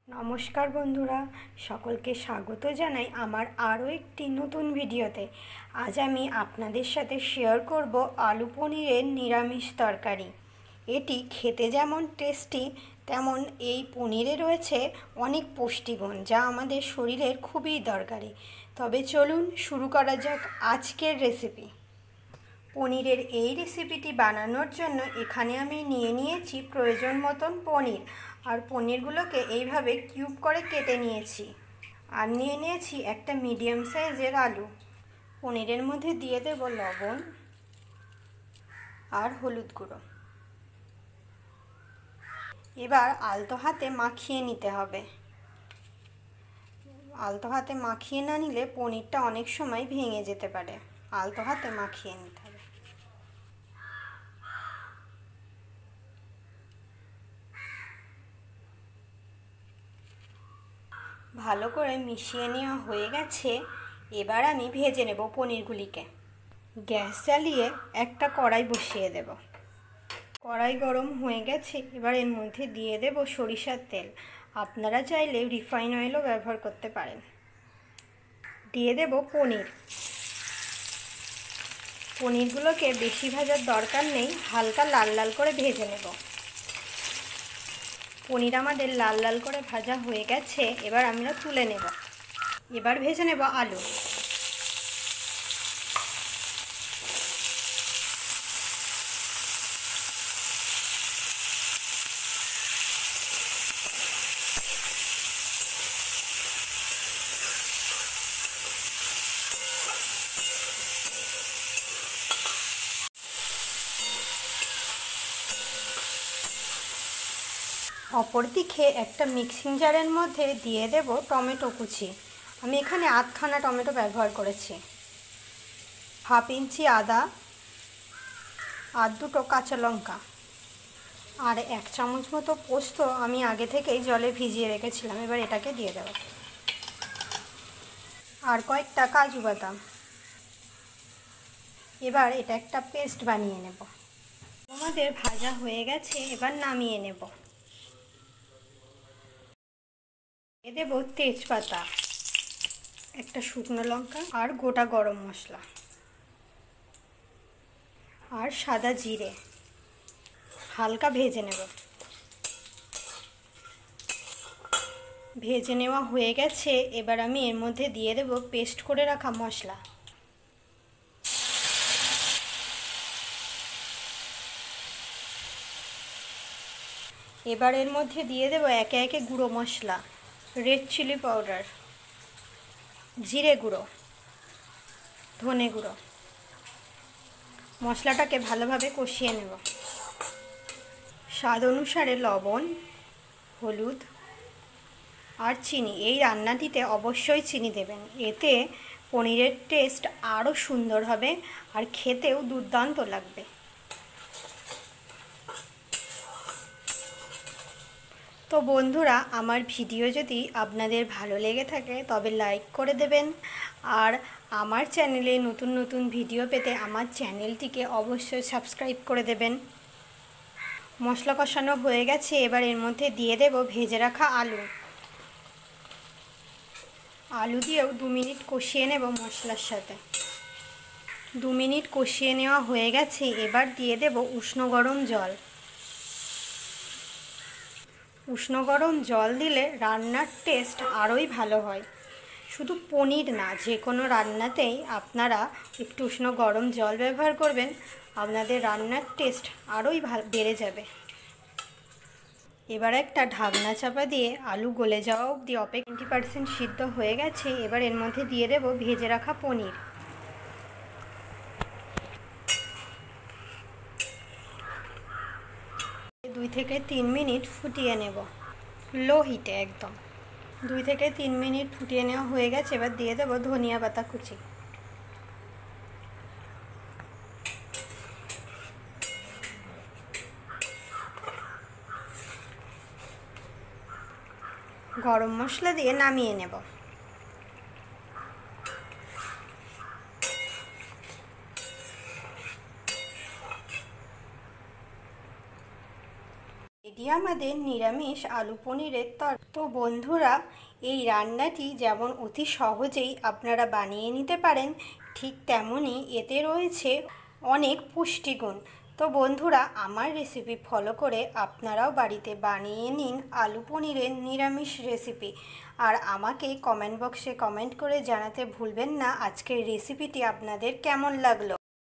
নমস্কার বন্ধুরা, সকলকে স্বাগত জানাই আমার আরও একটি নতুন ভিডিওতে। আজ আমি আপনাদের সাথে শেয়ার করব আলু পনিরের নিরামিষ তরকারি। এটি খেতে যেমন টেস্টি, তেমন এই পনিরে রয়েছে অনেক পুষ্টিগুণ, যা আমাদের শরীরের খুবই দরকারি। তবে চলুন শুরু করা যাক আজকের রেসিপি। পনিরের এই রেসিপিটি বানানোর জন্য এখানে আমি নিয়ে নিয়েছি প্রয়োজন মতন পনির, আর পনিরগুলোকে এইভাবে কিউব করে কেটে নিয়েছি। আর নিয়ে নিয়েছি একটা মিডিয়াম সাইজের আলু। পনিরের মধ্যে দিয়ে দেব লবণ আর হলুদ গুঁড়ো। এবার আলতো হাতে মাখিয়ে নিতে হবে। আলতো হাতে মাখিয়ে না নিলে পনিরটা অনেক সময় ভেঙে যেতে পারে। আলতো হাতে মাখিয়ে নিতে হবে। ভালো করে মিশিয়ে নেওয়া হয়ে গেছে। এবার আমি ভেজে নেব পনিরগুলিকে। গ্যাস জ্বালিয়ে একটা কড়াই বসিয়ে দেব। কড়াই গরম হয়ে গেছে। এবার এর মধ্যে দিয়ে দেব সরিষার তেল। আপনারা চাইলে রিফাইন অয়েলও ব্যবহার করতে পারেন। দিয়ে দেব পনির। পনিরগুলোকে বেশি ভাজার দরকার নেই, হালকা লাল লাল করে ভেজে নেব। পনির আমাদের লাল লাল করে ভাজা হয়ে গেছে। এবার আমরা তুলে নেব। এবার ভেজে নেব আলু। অপরদিকে একটা মিক্সিং জারের মধ্যে দিয়ে দেব টমেটো কুচি। আমি এখানে আধখানা টমেটো ব্যবহার করেছি। হাফ ইঞ্চি আদা আর দুটো কাঁচা লঙ্কা আর 1 চামচ মতো পোস্ত আমি আগে থেকেই জলে ভিজিয়ে রেখেছিলাম। এবার এটাকে দিয়ে দেব। আর কয়েকটা কাজু বাদাম। এবার এটা একটা পেস্ট বানিয়ে নেব। আমাদের ভাজা হয়ে গেছে। এবার নামিয়ে নেব। দিয়ে দেব তেজপাতা, একটা শুকনো লঙ্কা আর গোটা গরম মশলা আর সাদা জিরে। হালকা ভেজে নেব। ভেজে নেওয়া হয়ে গেছে। এবার আমি এর মধ্যে দিয়ে দেব পেস্ট করে রাখা মশলা। এবার এর মধ্যে দিয়ে দেব একে একে গুঁড়ো মশলা, রেড চিলি পাউডার, জিরে গুঁড়ো, ধনে গুঁড়ো। মশলাটাকে ভালোভাবে কষিয়ে নেব। স্বাদ অনুসারে লবণ, হলুদ আর চিনি। এই রান্নাটিতে অবশ্যই চিনি দেবেন, এতে পনিরের টেস্ট আরও সুন্দর হবে আর খেতেও দুর্দান্ত লাগবে। তো বন্ধুরা, আমার ভিডিও যদি আপনাদের ভালো লেগে থাকে তবে লাইক করে দেবেন। আর আমার চ্যানেলে নতুন নতুন ভিডিও পেতে আমার চ্যানেলটিকে অবশ্যই সাবস্ক্রাইব করে দেবেন। মশলা কষানো হয়ে গেছে। এবার এর মধ্যে দিয়ে দেব ভেজে রাখা আলু। আলু দিয়েও 2 মিনিট কষিয়ে নেব মশলার সাথে। 2 মিনিট কষিয়ে নেওয়া হয়ে গেছে। এবার দিয়ে দেব উষ্ণ গরম জল। উষ্ণ গরম জল দিলে রান্নার টেস্ট আরোই ভালো হয়। শুধু পনির না, যে কোনো রান্নাতেই আপনারা একটু উষ্ণ গরম জল ব্যবহার করবেন, আপনাদের রান্নার টেস্ট আরোই বেড়ে যাবে। এবার একটা ঢাকনা চাপা দিয়ে আলু গলে যাওয়া অবধি 20% সিদ্ধ হয়ে গেছে। এবার এর মধ্যে দিয়ে দেব ভেজে রাখা পনির। দুই থেকে 3 মিনিট ফুটিয়ে নেব, লো হিটে একদম। 2 থেকে 3 মিনিট ফুটিয়ে নেওয়া হয়ে গেছে। এবার দিয়ে দেব ধনিয়া পাতা কুচি। গরম মশলা দিয়ে নামিয়ে নেব। রেডি এটি আমাদের নিরামিষ আলু পনিরের তো বন্ধুরা, এই রান্নাটি যেমন অতি সহজেই আপনারা বানিয়ে নিতে পারেন, ঠিক তেমনই এতে রয়েছে অনেক পুষ্টিগুণ। তো বন্ধুরা, আমার রেসিপি ফলো করে আপনারাও বাড়িতে বানিয়ে নিন আলু পনিরের নিরামিষ রেসিপি। আর আমাকে কমেন্ট বক্সে কমেন্ট করে জানাতে ভুলবেন না আজকের রেসিপিটি আপনাদের কেমন লাগলো।